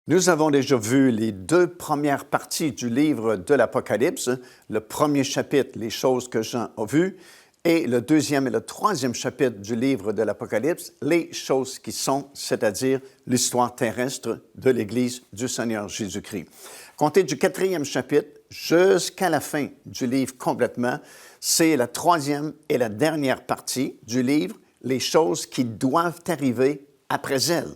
Nous avons déjà vu les deux premières parties du livre de l'Apocalypse, le premier chapitre, les choses que Jean a vues, et le deuxième et le troisième chapitre du livre de l'Apocalypse, les choses qui sont, c'est-à-dire l'histoire terrestre de l'Église du Seigneur Jésus-Christ. Comptez du quatrième chapitre jusqu'à la fin du livre complètement, c'est la troisième et la dernière partie du livre, les choses qui doivent arriver après elles.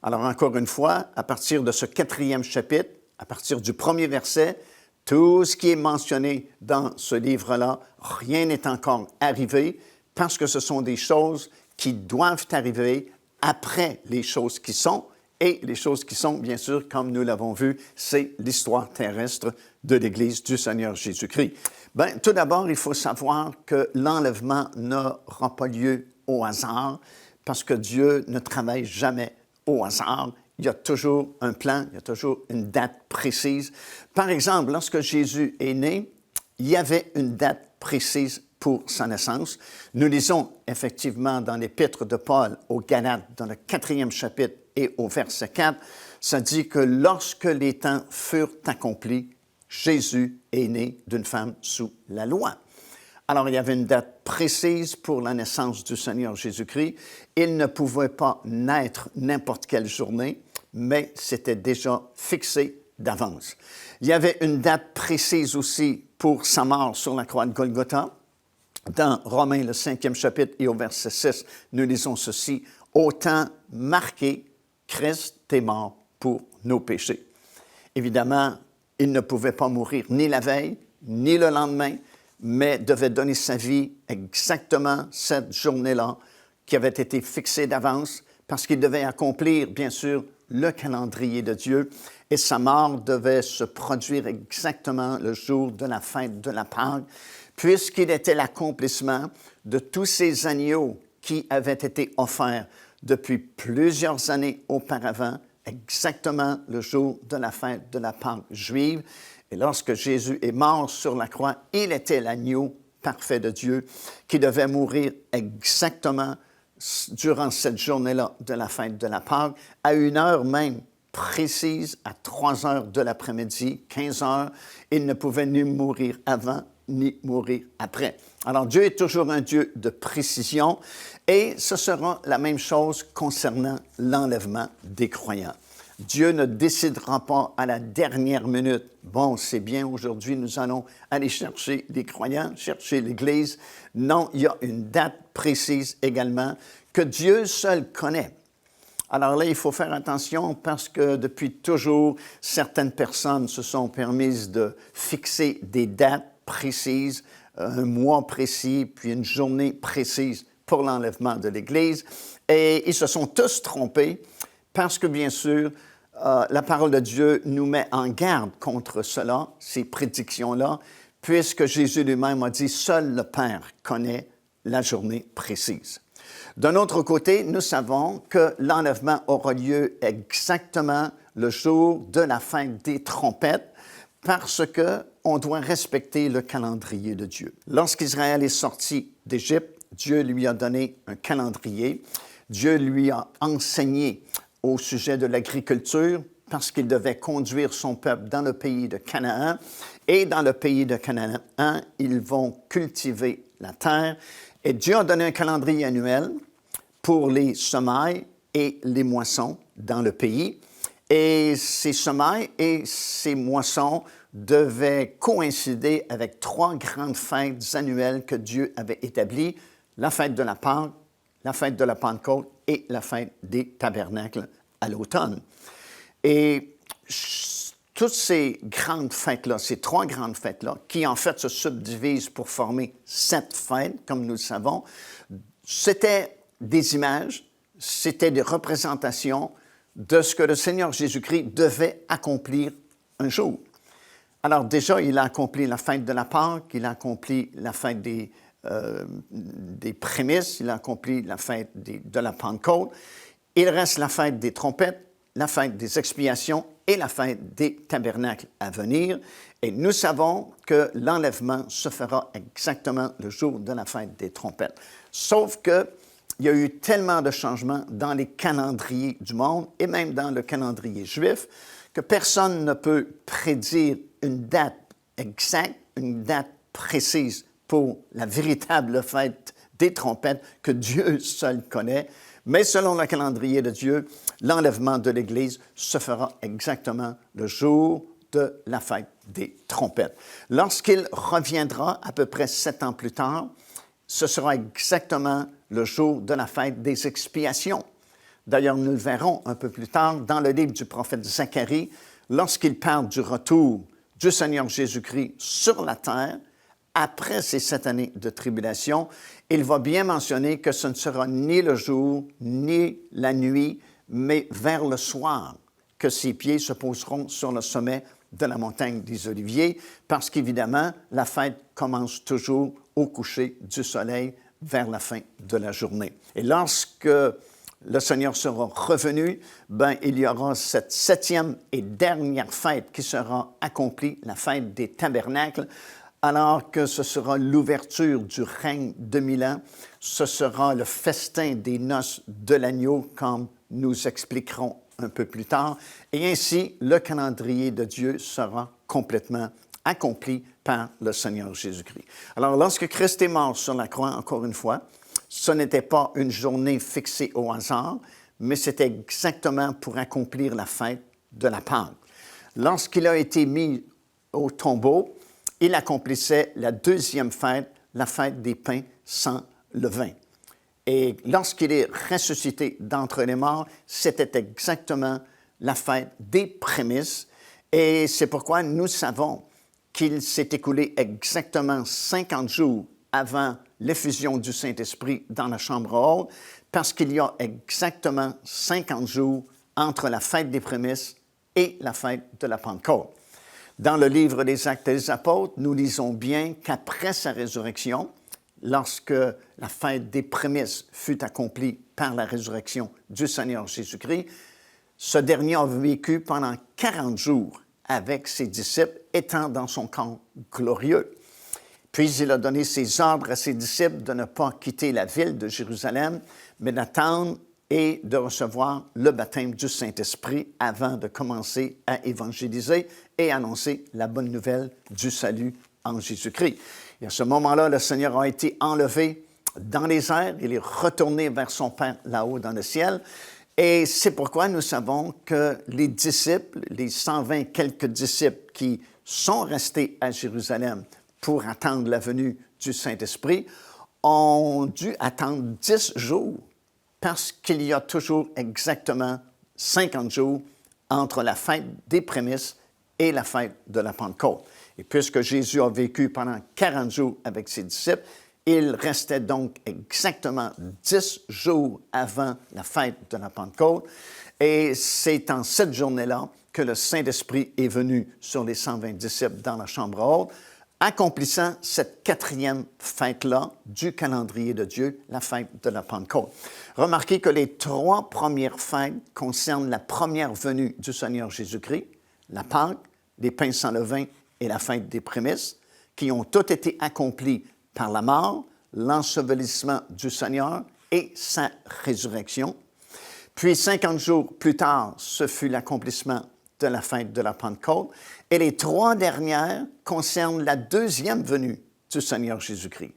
Alors, encore une fois, à partir de ce quatrième chapitre, à partir du premier verset, tout ce qui est mentionné dans ce livre-là, rien n'est encore arrivé parce que ce sont des choses qui doivent arriver après les choses qui sont. Et les choses qui sont, bien sûr, comme nous l'avons vu, c'est l'histoire terrestre de l'Église du Seigneur Jésus-Christ. Bien, tout d'abord, il faut savoir que l'enlèvement n'aura pas lieu au hasard parce que Dieu ne travaille jamais au hasard. Il y a toujours un plan, il y a toujours une date précise. Par exemple, lorsque Jésus est né, il y avait une date précise pour sa naissance. Nous lisons effectivement dans l'Épître de Paul aux Galates, dans le quatrième chapitre et au verset 4, ça dit que lorsque les temps furent accomplis, Jésus est né d'une femme sous la loi. Alors, il y avait une date précise pour la naissance du Seigneur Jésus-Christ. Il ne pouvait pas naître n'importe quelle journée, mais c'était déjà fixé d'avance. Il y avait une date précise aussi pour sa mort sur la croix de Golgotha. Dans Romains, le 5e chapitre et au verset 6, nous lisons ceci. « Au temps marqué, Christ est mort pour nos péchés. » Évidemment, il ne pouvait pas mourir ni la veille, ni le lendemain, mais devait donner sa vie exactement cette journée-là qui avait été fixée d'avance parce qu'il devait accomplir, bien sûr, le calendrier de Dieu et sa mort devait se produire exactement le jour de la fête de la Pâque, puisqu'il était l'accomplissement de tous ces agneaux qui avaient été offerts depuis plusieurs années auparavant, exactement le jour de la fête de la Pâque juive. Et lorsque Jésus est mort sur la croix, il était l'agneau parfait de Dieu qui devait mourir exactement durant cette journée-là de la fête de la Pâque, à une heure même précise, à 3 heures de l'après-midi, 15 heures. Il ne pouvait ni mourir avant ni mourir après. Alors Dieu est toujours un Dieu de précision et ce sera la même chose concernant l'enlèvement des croyants. Dieu ne décidera pas à la dernière minute. Bon, c'est bien, aujourd'hui, nous allons aller chercher les croyants, chercher l'Église. Non, il y a une date précise également que Dieu seul connaît. Alors là, il faut faire attention parce que depuis toujours, certaines personnes se sont permises de fixer des dates précises, un mois précis, puis une journée précise pour l'enlèvement de l'Église. Et ils se sont tous trompés. Parce que, bien sûr, la parole de Dieu nous met en garde contre cela, ces prédictions-là, puisque Jésus lui-même a dit « Seul le Père connaît la journée précise ». D'un autre côté, nous savons que l'enlèvement aura lieu exactement le jour de la fête des trompettes, parce qu'on doit respecter le calendrier de Dieu. Lorsqu'Israël est sorti d'Égypte, Dieu lui a donné un calendrier. Dieu lui a enseigné au sujet de l'agriculture parce qu'il devait conduire son peuple dans le pays de Canaan. Et dans le pays de Canaan, ils vont cultiver la terre. Et Dieu a donné un calendrier annuel pour les semailles et les moissons dans le pays. Et ces semailles et ces moissons devaient coïncider avec 3 grandes fêtes annuelles que Dieu avait établies, la fête de la Pâque, la fête de la Pentecôte et la fête des tabernacles à l'automne. Et toutes ces grandes fêtes-là, ces 3 grandes fêtes-là, qui en fait se subdivisent pour former 7 fêtes, comme nous le savons, c'était des images, c'était des représentations de ce que le Seigneur Jésus-Christ devait accomplir un jour. Alors déjà, il a accompli la fête de la Pâque, il a accompli la fête des prémices, il a accompli la fête de la Pentecôte. Il reste la fête des trompettes, la fête des expiations et la fête des tabernacles à venir. Et nous savons que l'enlèvement se fera exactement le jour de la fête des trompettes. Sauf que il y a eu tellement de changements dans les calendriers du monde et même dans le calendrier juif que personne ne peut prédire une date exacte, une date précise pour la véritable fête des trompettes que Dieu seul connaît. Mais selon le calendrier de Dieu, l'enlèvement de l'Église se fera exactement le jour de la fête des trompettes. Lorsqu'il reviendra à peu près 7 ans plus tard, ce sera exactement le jour de la fête des expiations. D'ailleurs, nous le verrons un peu plus tard dans le livre du prophète Zacharie, lorsqu'il parle du retour du Seigneur Jésus-Christ sur la terre, après ces 7 années de tribulation, il va bien mentionner que ce ne sera ni le jour, ni la nuit, mais vers le soir que ses pieds se poseront sur le sommet de la montagne des Oliviers, parce qu'évidemment, la fête commence toujours au coucher du soleil vers la fin de la journée. Et lorsque le Seigneur sera revenu, il y aura cette 7e et dernière fête qui sera accomplie, la fête des tabernacles, alors que ce sera l'ouverture du règne de 1000 ans. Ce sera le festin des noces de l'agneau, comme nous expliquerons un peu plus tard. Et ainsi, le calendrier de Dieu sera complètement accompli par le Seigneur Jésus-Christ. Alors, lorsque Christ est mort sur la croix, encore une fois, ce n'était pas une journée fixée au hasard, mais c'était exactement pour accomplir la fête de la Pâque. Lorsqu'il a été mis au tombeau, il accomplissait la 2e fête, la fête des pains sans levain. Et lorsqu'il est ressuscité d'entre les morts, c'était exactement la fête des prémices. Et c'est pourquoi nous savons qu'il s'est écoulé exactement 50 jours avant l'effusion du Saint-Esprit dans la chambre haute, parce qu'il y a exactement 50 jours entre la fête des prémices et la fête de la Pentecôte. Dans le livre des Actes des Apôtres, nous lisons bien qu'après sa résurrection, lorsque la fête des prémices fut accomplie par la résurrection du Seigneur Jésus-Christ, ce dernier a vécu pendant 40 jours avec ses disciples, étant dans son corps glorieux. Puis il a donné ses ordres à ses disciples de ne pas quitter la ville de Jérusalem, mais d'attendre et de recevoir le baptême du Saint-Esprit avant de commencer à évangéliser et annoncer la bonne nouvelle du salut en Jésus-Christ. Et à ce moment-là, le Seigneur a été enlevé dans les airs, il est retourné vers son Père là-haut dans le ciel. Et c'est pourquoi nous savons que les disciples, les 120 quelques disciples qui sont restés à Jérusalem pour attendre la venue du Saint-Esprit, ont dû attendre 10 jours parce qu'il y a toujours exactement 50 jours entre la fête des prémices et la fête de la Pentecôte. Et puisque Jésus a vécu pendant 40 jours avec ses disciples, il restait donc exactement 10 jours avant la fête de la Pentecôte. Et c'est en cette journée-là que le Saint-Esprit est venu sur les 120 disciples dans la chambre haute, accomplissant cette 4e fête-là du calendrier de Dieu, la fête de la Pentecôte. Remarquez que les 3 premières fêtes concernent la première venue du Seigneur Jésus-Christ, la Pâque, les pains sans levain et la fête des prémices, qui ont toutes été accomplies par la mort, l'ensevelissement du Seigneur et sa résurrection. Puis 50 jours plus tard, ce fut l'accomplissement de la fête de la Pentecôte. Et les 3 dernières concernent la 2e venue du Seigneur Jésus-Christ.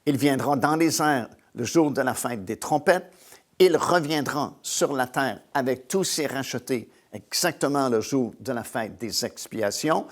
Il viendra dans les airs le jour de la fête des trompettes. Il reviendra sur la terre avec tous ses rachetés exactement le jour de la fête des expiations.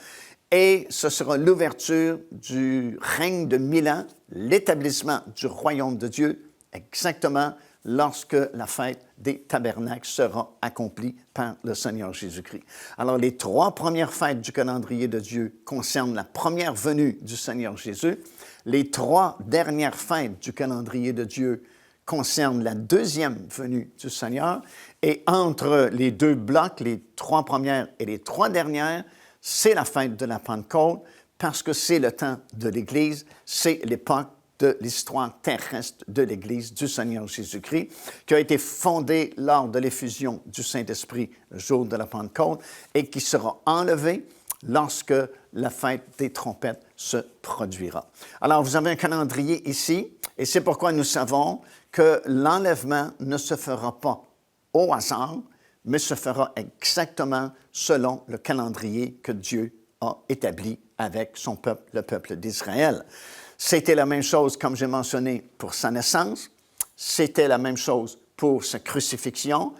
Et ce sera l'ouverture du règne de 1000 ans, l'établissement du royaume de Dieu, exactement lorsque la fête des tabernacles sera accomplie par le Seigneur Jésus-Christ. Alors, les 3 premières fêtes du calendrier de Dieu concernent la première venue du Seigneur Jésus. Les 3 dernières fêtes du calendrier de Dieu concernent la 2e venue du Seigneur. Et entre les 2 blocs, les 3 premières et les 3 dernières, c'est la fête de la Pentecôte parce que c'est le temps de l'Église, c'est l'époque de l'histoire terrestre de l'Église du Seigneur Jésus-Christ, qui a été fondée lors de l'effusion du Saint-Esprit le jour de la Pentecôte et qui sera enlevée lorsque la fête des trompettes se produira. Alors, vous avez un calendrier ici Et c'est pourquoi nous savons que l'enlèvement ne se fera pas au hasard, mais se fera exactement selon le calendrier que Dieu a établi avec son peuple, le peuple d'Israël. C'était la même chose, comme j'ai mentionné, pour sa naissance, c'était la même chose pour sa crucifixion,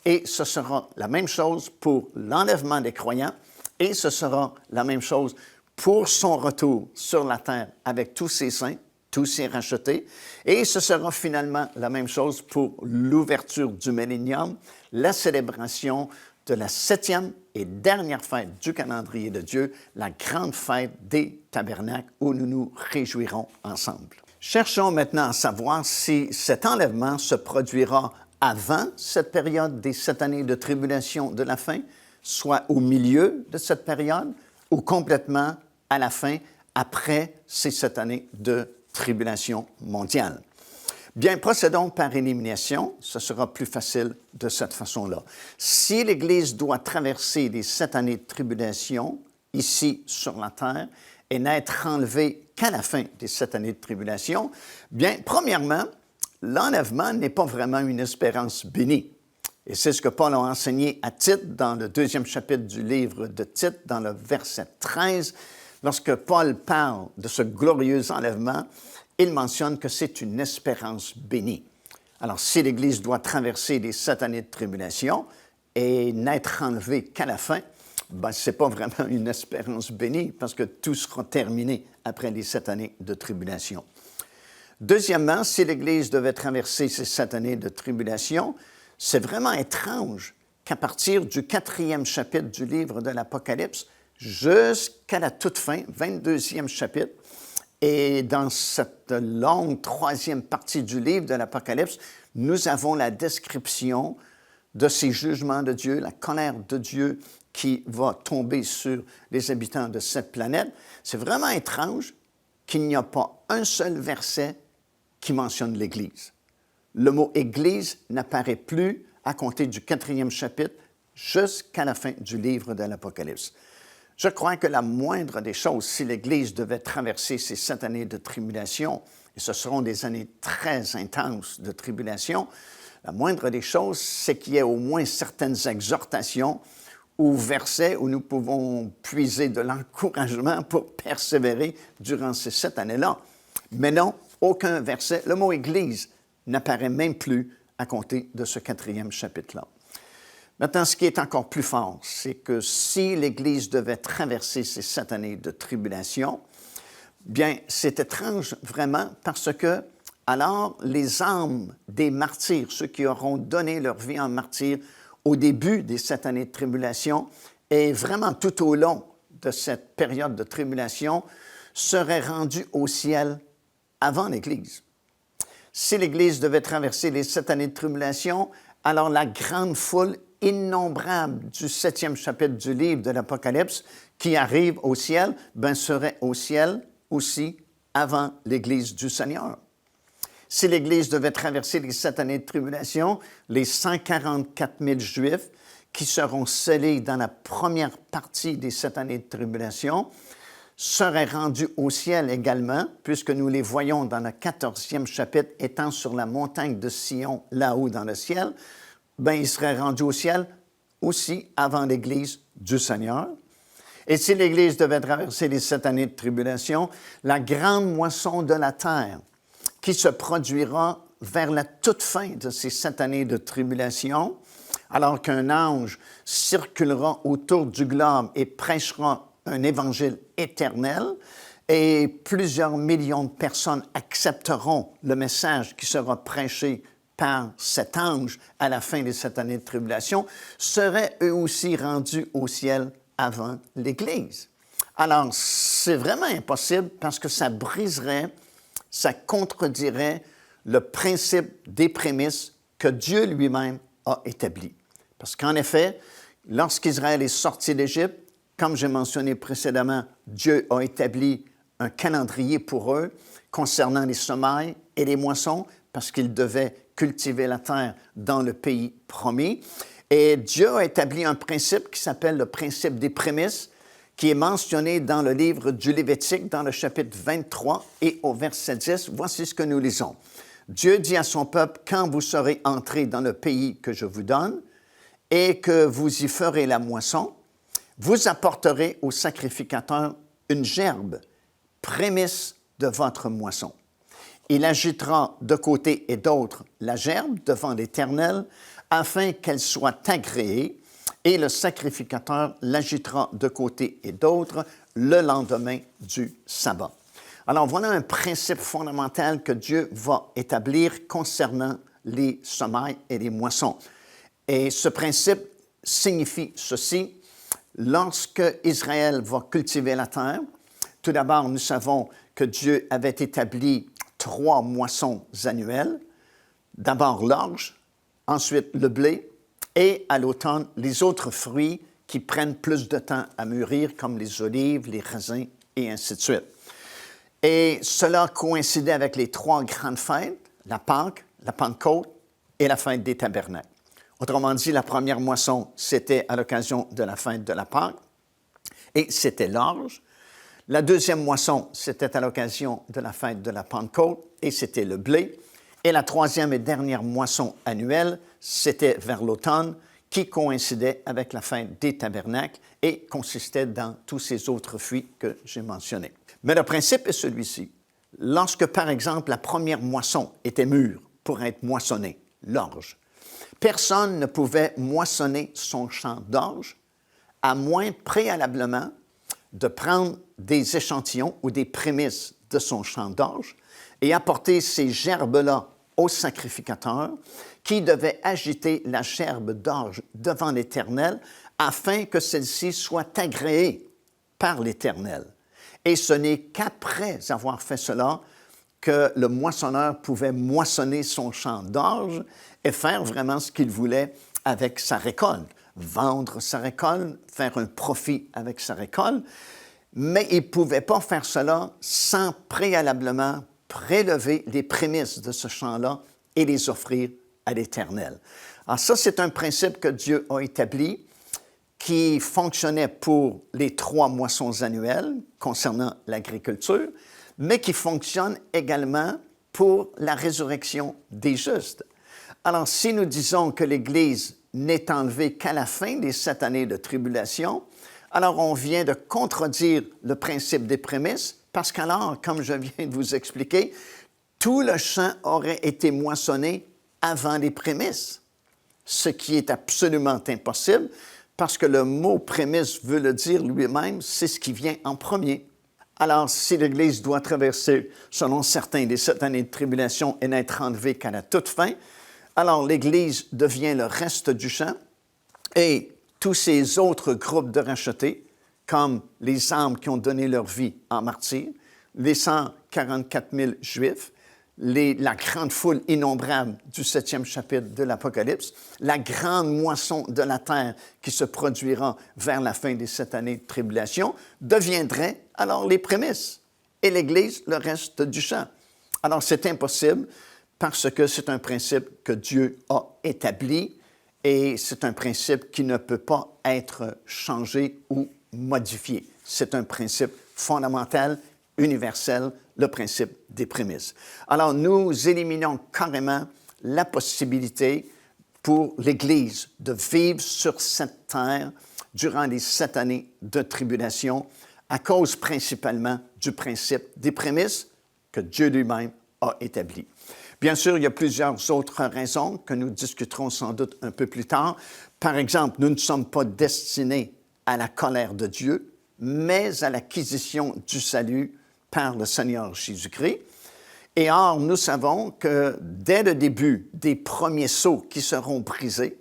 et ce sera la même chose pour l'enlèvement des croyants, et ce sera la même chose pour son retour sur la terre avec tous ses saints, tous ses rachetés, et ce sera finalement la même chose pour l'ouverture du millénium, la célébration de la 7e et dernière fête du calendrier de Dieu, la grande fête des tabernacles où nous nous réjouirons ensemble. Cherchons maintenant à savoir si cet enlèvement se produira avant cette période des 7 années de tribulation de la fin, soit au milieu de cette période, ou complètement à la fin, après ces 7 années de tribulation mondiale. Bien, procédons par élimination, ce sera plus facile de cette façon-là. Si l'Église doit traverser les 7 années de tribulation, ici sur la terre, et n'être enlevée qu'à la fin des 7 années de tribulation, bien, premièrement, l'enlèvement n'est pas vraiment une espérance bénie. Et c'est ce que Paul a enseigné à Tite dans le 2e chapitre du livre de Tite, dans le verset 13. Lorsque Paul parle de ce glorieux enlèvement, il mentionne que c'est une espérance bénie. Alors, si l'Église doit traverser les 7 années de tribulation et n'être enlevée qu'à la fin, ben, ce n'est pas vraiment une espérance bénie parce que tout sera terminé après les 7 années de tribulation. Deuxièmement, si l'Église devait traverser ces 7 années de tribulation, c'est vraiment étrange qu'à partir du 4e chapitre du livre de l'Apocalypse jusqu'à la toute fin, 22e chapitre, et dans cette longue 3e partie du livre de l'Apocalypse, nous avons la description de ces jugements de Dieu, la colère de Dieu qui va tomber sur les habitants de cette planète. C'est vraiment étrange qu'il n'y a pas un seul verset qui mentionne l'Église. Le mot « Église » n'apparaît plus à compter du 4e chapitre jusqu'à la fin du livre de l'Apocalypse. Je crois que la moindre des choses, si l'Église devait traverser ces 7 années de tribulation, et ce seront des années très intenses de tribulation, la moindre des choses, c'est qu'il y ait au moins certaines exhortations ou versets où nous pouvons puiser de l'encouragement pour persévérer durant ces 7 années-là. Mais non, aucun verset, le mot « Église » n'apparaît même plus à compter de ce 4e chapitre-là. Maintenant, ce qui est encore plus fort, c'est que si l'Église devait traverser ces 7 années de tribulation, bien, c'est étrange vraiment parce que, alors, les âmes des martyrs, ceux qui auront donné leur vie en martyr au début des 7 années de tribulation et vraiment tout au long de cette période de tribulation, seraient rendus au ciel avant l'Église. Si l'Église devait traverser les 7 années de tribulation, alors la grande foule innombrable du 7e chapitre du livre de l'Apocalypse qui arrive au ciel, ben serait au ciel aussi avant l'Église du Seigneur. Si l'Église devait traverser les 7 années de tribulation, les 144 000 Juifs qui seront scellés dans la première partie des 7 années de tribulation seraient rendus au ciel également, puisque nous les voyons dans le 14e chapitre étant sur la montagne de Sion, là-haut dans le ciel, ben, ils seraient rendus au ciel aussi avant l'Église du Seigneur. Et si l'Église devait traverser les 7 années de tribulation, la grande moisson de la terre qui se produira vers la toute fin de ces 7 années de tribulation, alors qu'un ange circulera autour du globe et prêchera un évangile éternel, et plusieurs millions de personnes accepteront le message qui sera prêché par cet ange à la fin de cette année de tribulation, seraient eux aussi rendus au ciel avant l'Église. Alors, c'est vraiment impossible parce que ça briserait, ça contredirait le principe des prémices que Dieu lui-même a établi. Parce qu'en effet, lorsqu'Israël est sorti d'Égypte, comme j'ai mentionné précédemment, Dieu a établi un calendrier pour eux concernant les semailles et les moissons parce qu'ils devaient cultiver la terre dans le pays promis. Et Dieu a établi un principe qui s'appelle le principe des prémices qui est mentionné dans le livre du Lévitique, dans le chapitre 23 et au verset 10. Voici ce que nous lisons. Dieu dit à son peuple, « Quand vous serez entrés dans le pays que je vous donne et que vous y ferez la moisson, vous apporterez au sacrificateur une gerbe, prémisse de votre moisson. Il agitera de côté et d'autre la gerbe devant l'Éternel, afin qu'elle soit agréée, et le sacrificateur l'agitera de côté et d'autre le lendemain du sabbat. » Alors, voilà un principe fondamental que Dieu va établir concernant les semailles et les moissons. Et ce principe signifie ceci. Lorsque Israël va cultiver la terre, tout d'abord, nous savons que Dieu avait établi 3 moissons annuelles. D'abord l'orge, ensuite le blé, et à l'automne, les autres fruits qui prennent plus de temps à mûrir, comme les olives, les raisins, et ainsi de suite. Et cela coïncidait avec les 3 grandes fêtes, la Pâque, la Pentecôte et la fête des Tabernacles. Autrement dit, la première moisson, c'était à l'occasion de la fête de la Pâque, et c'était l'orge. La deuxième moisson, c'était à l'occasion de la fête de la Pentecôte, et c'était le blé. Et la troisième et dernière moisson annuelle, c'était vers l'automne, qui coïncidait avec la fête des Tabernacles et consistait dans tous ces autres fruits que j'ai mentionnés. Mais le principe est celui-ci. Lorsque, par exemple, la première moisson était mûre pour être moissonnée, l'orge, personne ne pouvait moissonner son champ d'orge à moins préalablement de prendre des échantillons ou des prémices de son champ d'orge et apporter ces gerbes-là au sacrificateur qui devait agiter la gerbe d'orge devant l'Éternel afin que celle-ci soit agréée par l'Éternel. Et ce n'est qu'après avoir fait cela que le moissonneur pouvait moissonner son champ d'orge et faire vraiment ce qu'il voulait avec sa récolte, vendre sa récolte, faire un profit avec sa récolte, mais il ne pouvait pas faire cela sans préalablement prélever les prémices de ce champ-là et les offrir à l'Éternel. Alors ça, c'est un principe que Dieu a établi qui fonctionnait pour les 3 moissons annuelles concernant l'agriculture, mais qui fonctionne également pour la résurrection des justes. Alors, si nous disons que l'Église n'est enlevée qu'à la fin des 7 années de tribulation, alors on vient de contredire le principe des prémices, parce qu'alors, comme je viens de vous expliquer, tout le champ aurait été moissonné avant les prémices, ce qui est absolument impossible, parce que le mot prémisse veut le dire lui-même, c'est ce qui vient en premier. Alors, si l'Église doit traverser, selon certains, les 7 années de tribulation et n'être enlevée qu'à la toute fin, alors l'Église devient le reste du champ et tous ces autres groupes de rachetés, comme les âmes qui ont donné leur vie en martyrs, les 144 000 Juifs, la grande foule innombrable du 7e chapitre de l'Apocalypse, la grande moisson de la terre qui se produira vers la fin des 7 années de tribulation, deviendraient alors les prémices et l'Église le reste du champ. Alors c'est impossible parce que c'est un principe que Dieu a établi et c'est un principe qui ne peut pas être changé ou modifié. C'est un principe fondamental, universel, le principe des prémices. Alors, nous éliminons carrément la possibilité pour l'Église de vivre sur cette terre durant les 7 années de tribulation à cause principalement du principe des prémices que Dieu lui-même a établi. Bien sûr, il y a plusieurs autres raisons que nous discuterons sans doute un peu plus tard. Par exemple, nous ne sommes pas destinés à la colère de Dieu, mais à l'acquisition du salut par le Seigneur Jésus-Christ. Et or, nous savons que dès le début des premiers sceaux qui seront brisés,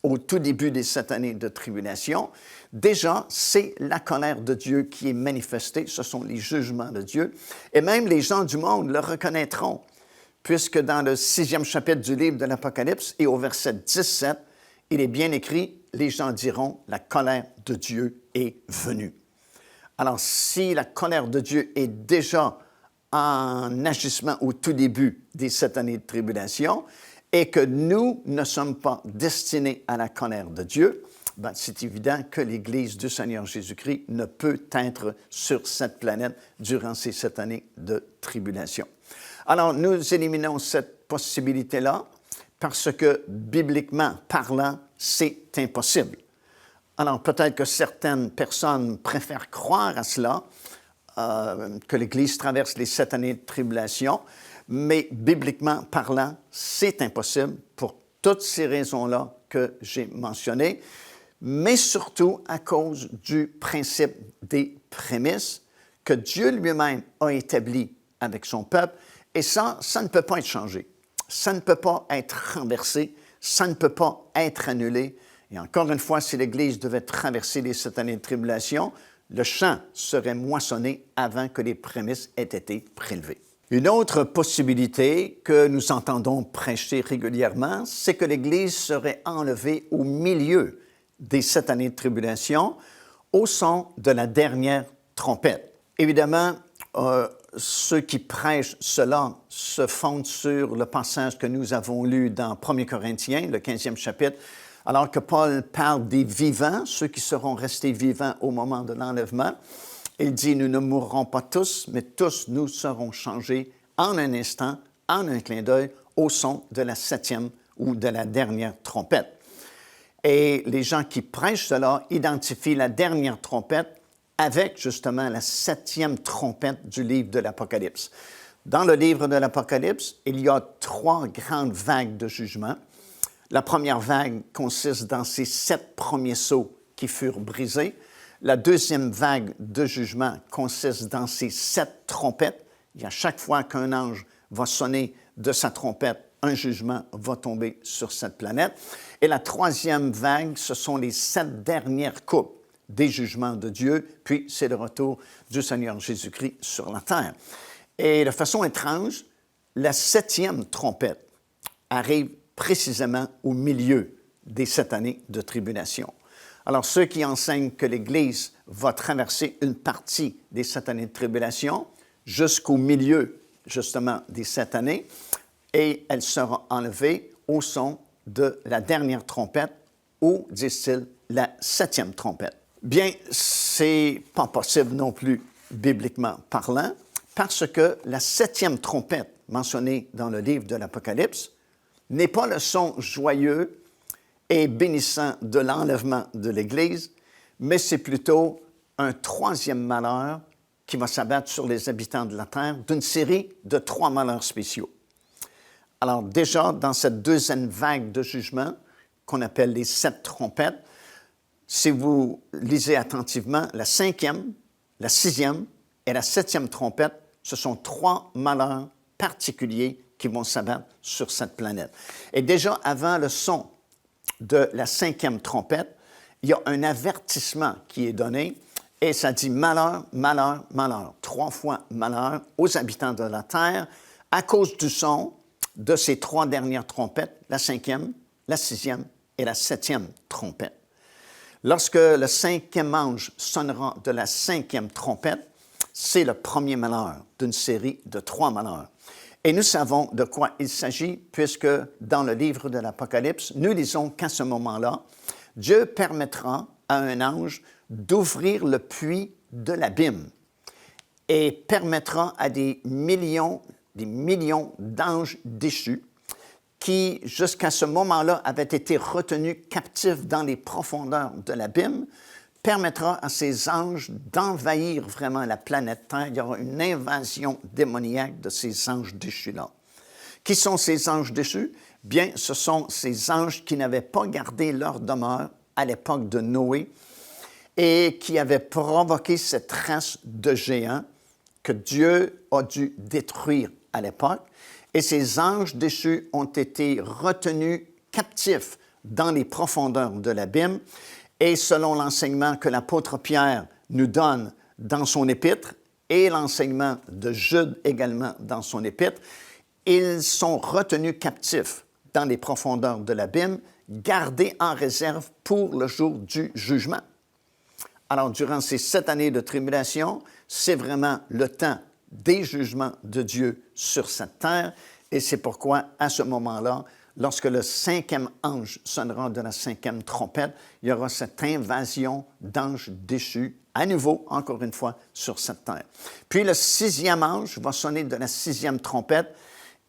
au tout début des 7 années de tribulation, déjà, c'est la colère de Dieu qui est manifestée, ce sont les jugements de Dieu, et même les gens du monde le reconnaîtront, puisque dans le 6e chapitre du livre de l'Apocalypse et au verset 17, il est bien écrit, les gens diront, la colère de Dieu est venue. Alors, si la colère de Dieu est déjà en agissement au tout début des 7 années de tribulation et que nous ne sommes pas destinés à la colère de Dieu, ben, c'est évident que l'Église du Seigneur Jésus-Christ ne peut être sur cette planète durant ces 7 années de tribulation. Alors, nous éliminons cette possibilité-là parce que, bibliquement parlant, c'est impossible. Alors, peut-être que certaines personnes préfèrent croire à cela, que l'Église traverse les 7 années de tribulation, mais bibliquement parlant, c'est impossible pour toutes ces raisons-là que j'ai mentionnées, mais surtout à cause du principe des prémices que Dieu lui-même a établi avec son peuple, et ça ne peut pas être changé, ça ne peut pas être renversé, ça ne peut pas être annulé. Et encore une fois, si l'Église devait traverser les 7 années de tribulation, le champ serait moissonné avant que les prémices aient été prélevées. Une autre possibilité que nous entendons prêcher régulièrement, c'est que l'Église serait enlevée au milieu des 7 années de tribulation au son de la dernière trompette. Évidemment, ceux qui prêchent cela se fondent sur le passage que nous avons lu dans 1 Corinthiens, le 15e chapitre, alors que Paul parle des vivants, ceux qui seront restés vivants au moment de l'enlèvement. Il dit, nous ne mourrons pas tous, mais tous nous serons changés en un instant, en un clin d'œil, au son de la 7e ou de la dernière trompette. Et les gens qui prêchent cela identifient la dernière trompette avec justement la 7e trompette du livre de l'Apocalypse. Dans le livre de l'Apocalypse, il y a 3 grandes vagues de jugement. La première vague consiste dans ces 7 premiers sceaux qui furent brisés. La deuxième vague de jugement consiste dans ces 7 trompettes. Et à chaque fois qu'un ange va sonner de sa trompette, un jugement va tomber sur cette planète. Et la troisième vague, ce sont les 7 dernières coupes des jugements de Dieu, puis c'est le retour du Seigneur Jésus-Christ sur la terre. Et de façon étrange, la 7e trompette arrive précisément au milieu des 7 années de tribulation. Alors, ceux qui enseignent que l'Église va traverser une partie des 7 années de tribulation jusqu'au milieu, justement, des 7 années, et elle sera enlevée au son de la dernière trompette, ou, disent-ils, la 7e trompette. Bien, c'est pas possible non plus, bibliquement parlant, parce que la 7e trompette mentionnée dans le livre de l'Apocalypse n'est pas le son joyeux et bénissant de l'enlèvement de l'Église, mais c'est plutôt un 3e malheur qui va s'abattre sur les habitants de la terre d'une série de 3 malheurs spéciaux. Alors déjà, dans cette deuxième vague de jugement, qu'on appelle les 7 trompettes, si vous lisez attentivement, la 5e, la 6e et la 7e trompette, ce sont 3 malheurs particuliers qui vont s'abattre sur cette planète. Et déjà, avant le son de la 5e trompette, il y a un avertissement qui est donné et ça dit malheur, malheur, malheur. 3 fois malheur aux habitants de la terre à cause du son de ces 3 dernières trompettes, la 5e, la 6e et la 7e trompette. Lorsque le 5e ange sonnera de la 5e trompette, c'est le premier malheur d'une série de 3 malheurs. Et nous savons de quoi il s'agit, puisque dans le livre de l'Apocalypse, nous lisons qu'à ce moment-là, Dieu permettra à un ange d'ouvrir le puits de l'abîme et permettra à des millions d'anges déchus qui, jusqu'à ce moment-là, avaient été retenus captifs dans les profondeurs de l'abîme, permettra à ces anges d'envahir vraiment la planète Terre. Il y aura une invasion démoniaque de ces anges déchus-là. Qui sont ces anges déchus? Bien, ce sont ces anges qui n'avaient pas gardé leur demeure à l'époque de Noé et qui avaient provoqué cette race de géants que Dieu a dû détruire à l'époque. Et ces anges déchus ont été retenus captifs dans les profondeurs de l'abîme. Et selon l'enseignement que l'apôtre Pierre nous donne dans son épître et l'enseignement de Jude également dans son épître, ils sont retenus captifs dans les profondeurs de l'abîme, gardés en réserve pour le jour du jugement. Alors, durant ces 7 années de tribulation, c'est vraiment le temps des jugements de Dieu sur cette terre, et c'est pourquoi, à ce moment-là, lorsque le cinquième ange sonnera de la cinquième trompette, il y aura cette invasion d'anges déchus, à nouveau, encore une fois, sur cette terre. Puis le sixième ange va sonner de la sixième trompette,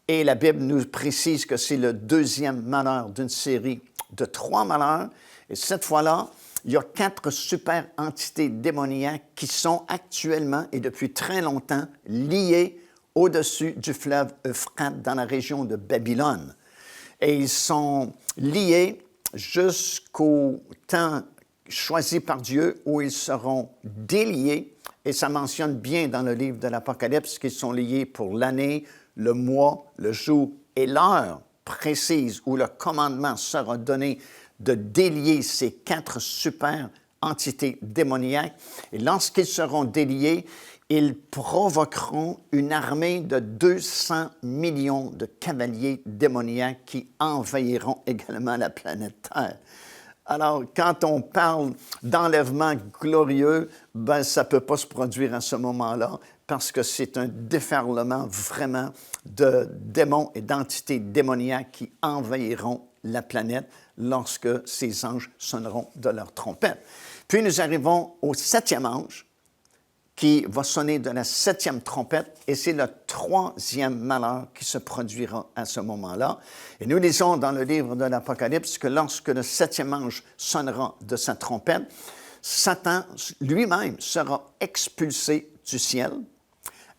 et la Bible nous précise que c'est le deuxième malheur d'une série de 3 malheurs. Et cette fois-là, il y a 4 super entités démoniaques qui sont actuellement et depuis très longtemps liées au-dessus du fleuve Euphrate dans la région de Babylone. Et ils sont liés jusqu'au temps choisi par Dieu où ils seront déliés. Et ça mentionne bien dans le livre de l'Apocalypse qu'ils sont liés pour l'année, le mois, le jour et l'heure précise où le commandement sera donné de délier ces 4 super entités démoniaques. Et lorsqu'ils seront déliés, ils provoqueront une armée de 200 millions de cavaliers démoniaques qui envahiront également la planète Terre. Alors, quand on parle d'enlèvement glorieux, ben, ça ne peut pas se produire à ce moment-là parce que c'est un déferlement vraiment de démons et d'entités démoniaques qui envahiront la planète lorsque ces anges sonneront de leur trompette. Puis nous arrivons au 7e ange qui va sonner de la 7e trompette et c'est le 3e malheur qui se produira à ce moment-là. Et nous lisons dans le livre de l'Apocalypse que lorsque le 7e ange sonnera de sa trompette, Satan lui-même sera expulsé du ciel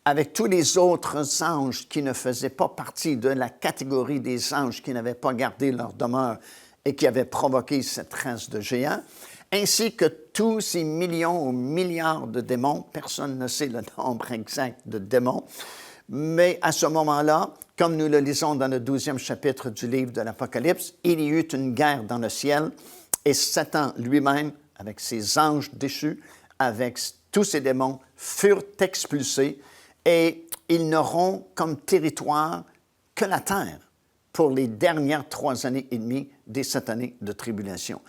avec tous les autres anges qui ne faisaient pas partie de la catégorie des anges qui n'avaient pas gardé leur demeure et qui avaient provoqué cette race de géants, ainsi que tous ces millions ou milliards de démons. Personne ne sait le nombre exact de démons. Mais à ce moment-là, comme nous le lisons dans le 12e chapitre du livre de l'Apocalypse, il y eut une guerre dans le ciel et Satan lui-même, avec ses anges déchus, avec tous ses démons, furent expulsés et ils n'auront comme territoire que la terre pour les dernières 3 années et demie des 7 années de tribulation.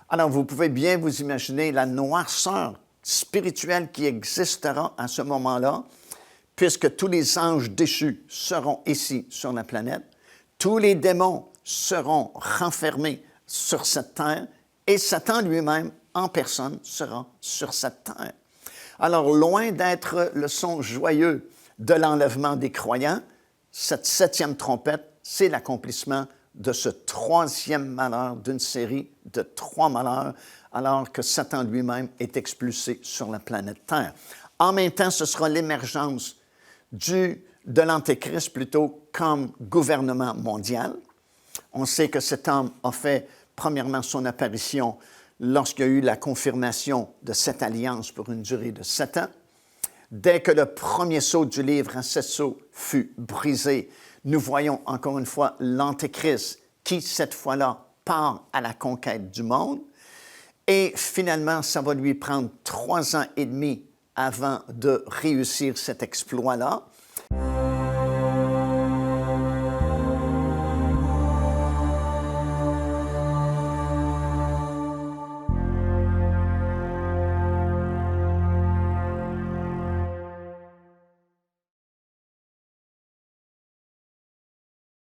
Alors, vous pouvez bien vous imaginer la noirceur spirituelle qui existera à ce moment-là, puisque tous les anges déchus seront ici sur la planète, tous les démons seront renfermés sur cette terre, et Satan lui-même, en personne, sera sur cette terre. Alors, loin d'être le son joyeux de l'enlèvement des croyants, cette 7e trompette, c'est l'accomplissement de ce 3e malheur d'une série de 3 malheurs, alors que Satan lui-même est expulsé sur la planète Terre. En même temps, ce sera l'émergence de l'Antéchrist plutôt comme gouvernement mondial. On sait que cet homme a fait premièrement son apparition lorsqu'il y a eu la confirmation de cette alliance pour une durée de 7 ans. Dès que le premier sceau du livre à 7 sceaux fut brisé, nous voyons encore une fois l'Antéchrist qui, cette fois-là, part à la conquête du monde. Et finalement, ça va lui prendre 3 ans et demi avant de réussir cet exploit-là.